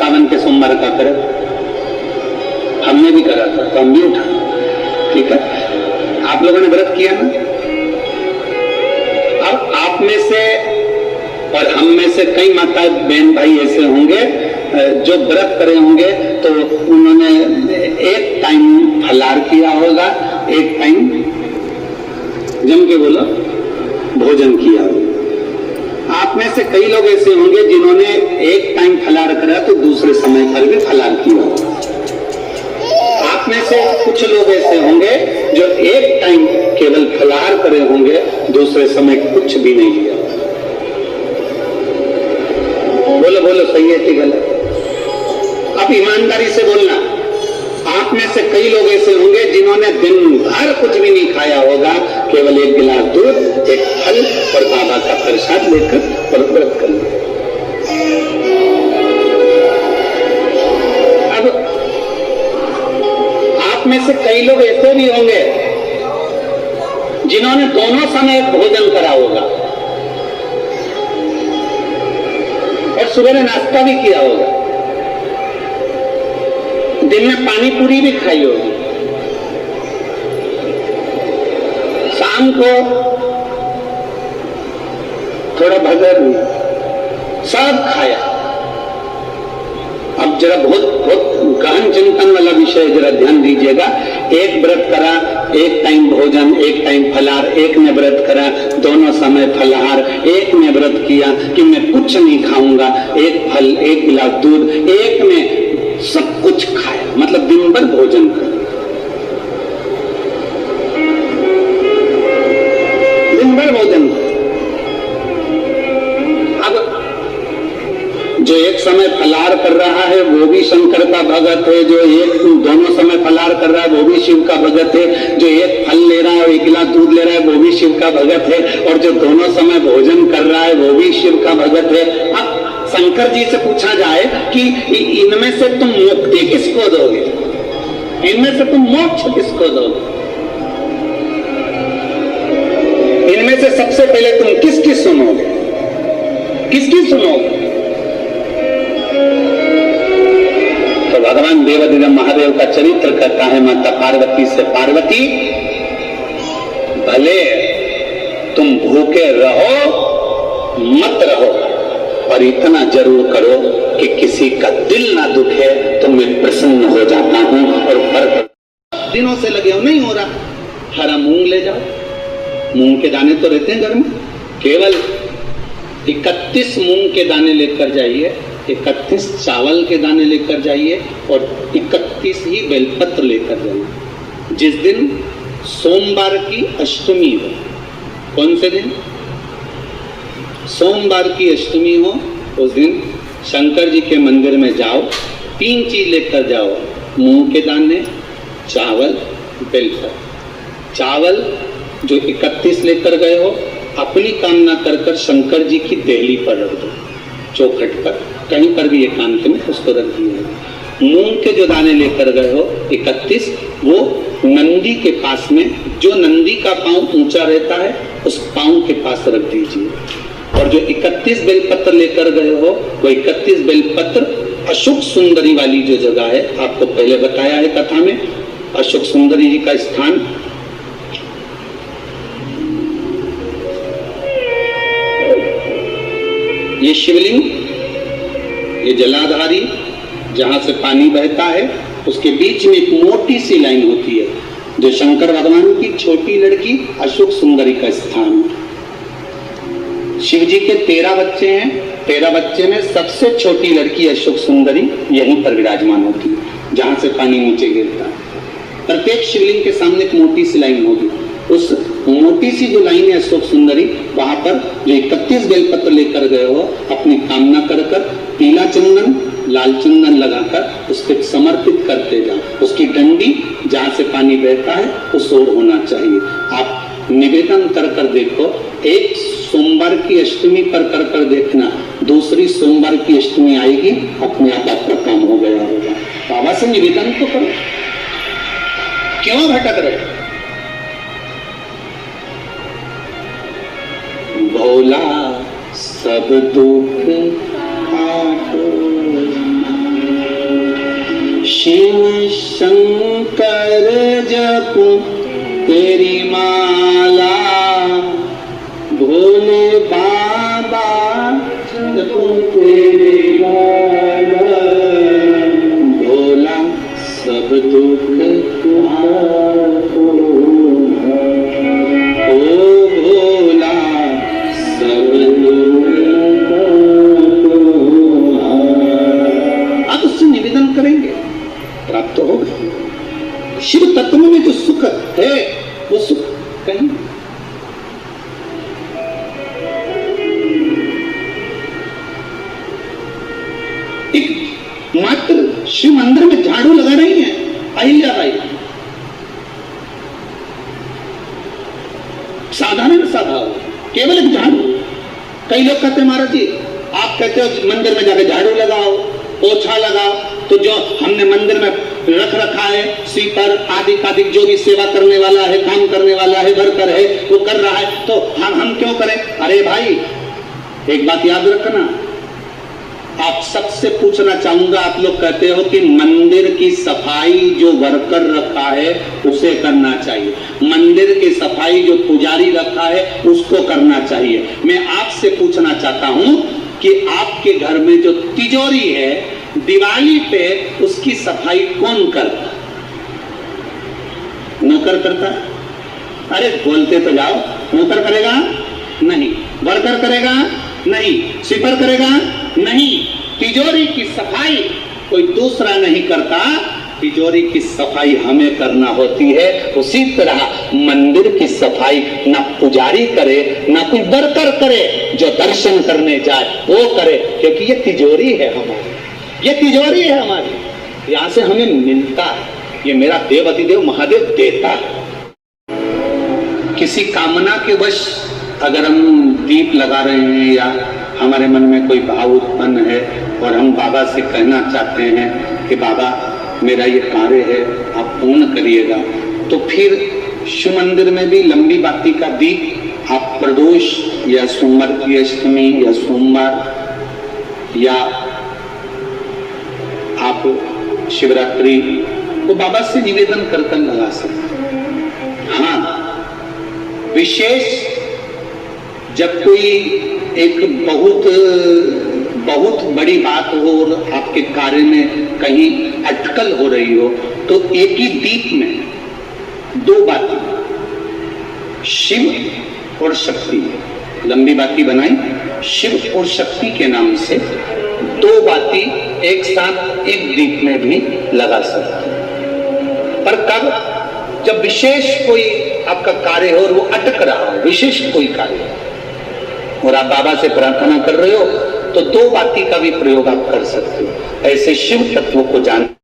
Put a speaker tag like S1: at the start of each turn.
S1: सावन के सोमवार का करें। हमने भी करा था तो हम भी उठा, ठीक है। आप लोगों ने व्रत किया ना। अब आप में से और हम में से कई माता बहन भाई ऐसे होंगे जो व्रत करे होंगे तो उन्होंने एक टाइम फलाहार किया होगा, एक टाइम जम के बोलो भोजन किया होगा। आप में से कई लोग ऐसे होंगे जिन्होंने एक टाइम फलाहार करा तो दूसरे समय पर भी फलाहार किया होगा। आप में से कुछ लोग ऐसे होंगे जो एक टाइम केवल फलाहार करे होंगे, दूसरे समय कुछ भी नहीं लिया। बोलो बोलो, सही है कि गलत? अब ईमानदारी से बोलना। आप में से कई लोग ऐसे होंगे जिन्होंने दिन भर कुछ भी नहीं खाया होगा, केवल एक गिलास दूध, एक फल और बाबा का प्रसाद लेकर और व्रत कर लिया। अब आप में से कई लोग ऐसे भी होंगे जिन्होंने दोनों समय भोजन करा होगा और सुबह में नाश्ता भी किया होगा, दिन में पानी पूरी भी खाई होगी, शाम को थोड़ा भगर सब खाया। अब जरा बहुत बहुत गहन चिंतन वाला विषय जरा ध्यान दीजिएगा। एक व्रत करा, एक टाइम भोजन, एक टाइम फलाहार, एक ने व्रत करा दोनों समय फलाहार, एक ने व्रत किया कि मैं कुछ नहीं खाऊंगा, एक फल, एक गिलास दूध, एक ने सब कुछ खाया, मतलब दिन भर भोजन कर, दिन भर भोजन। अब जो एक समय फलाहार कर रहा है वो भी शंकर का भगत है, जो एक दोनों समय फलाहार कर रहा है वो भी शिव का भगत है, जो एक फल ले रहा है और एक गिलास दूध ले रहा है वो भी शिव का भगत है, और जो दोनों समय भोजन कर रहा है वो भी शिव का भगत है। अब शंकर जी से पूछा जाए कि इनमें से तुम मुक्ति किसको दोगे, इनमें से तुम मोक्ष किसको दोगे, इनमें से सबसे पहले तुम किसकी सुनोगे, किसकी सुनोगे? तो भगवान देवाधिदेव महादेव का चरित्र कहता है माता पार्वती से, पार्वती भले तुम भूखे रहो मत रहो, पर इतना जरूर करो कि किसी का दिल ना दुखे, तो मैं प्रसन्न हो जाता हूं। और पर दिनों से लगे हो, नहीं हो रहा, हरा मूंग ले जाओ, मूंग के दाने तो रहते हैं घर में, केवल 31 मूंग के दाने लेकर जाइए, 31 चावल के दाने लेकर जाइए और 31 ही बेलपत्र लेकर जाइए। जिस दिन सोमवार की अष्टमी हो, कौन से दिन? सोमवार की अष्टमी हो, उस दिन शंकर जी के मंदिर में जाओ, 3 चीज लेकर जाओ, मूंग के दाने, चावल, बेलपत्र। चावल जो 31 लेकर गए हो अपनी कामना कर कर शंकर जी की देहली पर रख दो, चौखट पर, कहीं पर भी ये काम के में उसको रख दिए। मूंग के जो दाने लेकर गए हो 31, वो नंदी के पास में, जो नंदी का पांव ऊंचा रहता है उस पांव के पास रख दीजिए। और जो 31 बेलपत्र लेकर गए हो वो 31 बेलपत्र अशोक सुंदरी वाली जो जगह है, आपको पहले बताया है कथा में, अशोक सुंदरी जी का स्थान ये शिवलिंग, ये जलाधारी जहां से पानी बहता है, उसके बीच में एक मोटी सी लाइन होती है जो शंकर भगवान की छोटी लड़की अशोक सुंदरी का स्थान। शिव जी के 13 बच्चे हैं, 13 बच्चे में सबसे छोटी लड़की अशोक सुंदरी यहीं पर विराजमान होती है जहां से पानी नीचे गिरता है। प्रत्येक शिवलिंग के सामने एक मोटी सी लाइन होगी, उस मोटी सी जो लाइन है अशोक सुंदरी, वहां पर जो 31 बेलपत्र लेकर गए हो अपनी कामना कर कर पीला चंदन लाल चंदन लगाकर उसको समर्पित करते जाओ। उसकी डंडी जहां से पानी बहता है उस ओर होना चाहिए। आप निवेदन कर कर देखो, एक सोमवार की अष्टमी पर कर कर देखना, दूसरी सोमवार की अष्टमी आएगी अपने आप आपका काम हो गया होगा। बाबा से निवेदन तो करो, क्यों भटक रहे? भोला सब दुख शिव शंकर जपू तेरी माला, भोले बाबा जपू तेरी माला, भोला सब दुख ओ भोला सब दुख। आप उससे निवेदन करेंगे, प्राप्त होगा। शिव तत्व में जो सुख है वो सुख कहीं एक मात्र शिव मंदिर में झाड़ू लगा रही है अहिल्याबाई, साधारण सा भाव, केवल एक झाड़ू। कई लोग कहते हैं महाराज जी आप कहते हो मंदिर में जाके झाड़ू लगाओ, पोछा लगाओ, तो जो हमने मंदिर में रख रखा है स्वीपर आदि आदि जो भी सेवा करने वाला है, काम करने वाला है, वर्कर है, वो कर रहा है, तो हम क्यों करें? अरे भाई एक बात याद रखना, आप सबसे पूछना चाहूंगा, आप लोग कहते हो कि मंदिर की सफाई जो वर्कर रखा है उसे करना चाहिए, मंदिर की सफाई जो पुजारी रखा है उसको करना चाहिए। मैं आपसे पूछना चाहता हूं कि आपके घर में जो तिजोरी है दिवाली पे उसकी सफाई कौन करता? नौकर करता? अरे बोलते तो जाओ। नौकर करेगा? नहीं। वर्कर करेगा? नहीं। स्वीपर करेगा? नहीं। तिजोरी की सफाई कोई दूसरा नहीं करता, तिजोरी की सफाई हमें करना होती है। उसी तरह मंदिर की सफाई ना पुजारी करे ना कोई वर्कर करे, जो दर्शन करने जाए वो करे, क्योंकि ये तिजोरी है हमारी, ये तिजोरी है हमारी, यहां से हमें मिलता है, ये मेरा देव अतिदेव महादेव देता है। किसी कामना के वश अगर हम दीप लगा रहे हैं या हमारे मन में कोई भाव उत्पन्न है और हम बाबा से कहना चाहते हैं कि बाबा मेरा ये कार्य है आप पूर्ण करिएगा, तो फिर शिव मंदिर में भी लंबी बाती का दीप आप प्रदोष या सोमवार की अष्टमी या सोमवार या आप शिवरात्रि को बाबा से निवेदन करकर लगा सकते। हाँ, विशेष जब कोई एक बहुत बड़ी बात हो और आपके कार्य में कहीं अटकल हो रही हो, तो एक ही दीप में दो बाती, शिव और शक्ति, लंबी बाती बनाई शिव और शक्ति के नाम से, दो बाती एक साथ एक दीप में भी लगा सकते हैं। पर कब? जब विशेष कोई आपका कार्य हो और वो अटक रहा हो, विशेष कोई कार्य हो और आप बाबा से प्रार्थना कर रहे हो, तो दो बाती का भी प्रयोग आप कर सकते हो। ऐसे शिव तत्वों को जान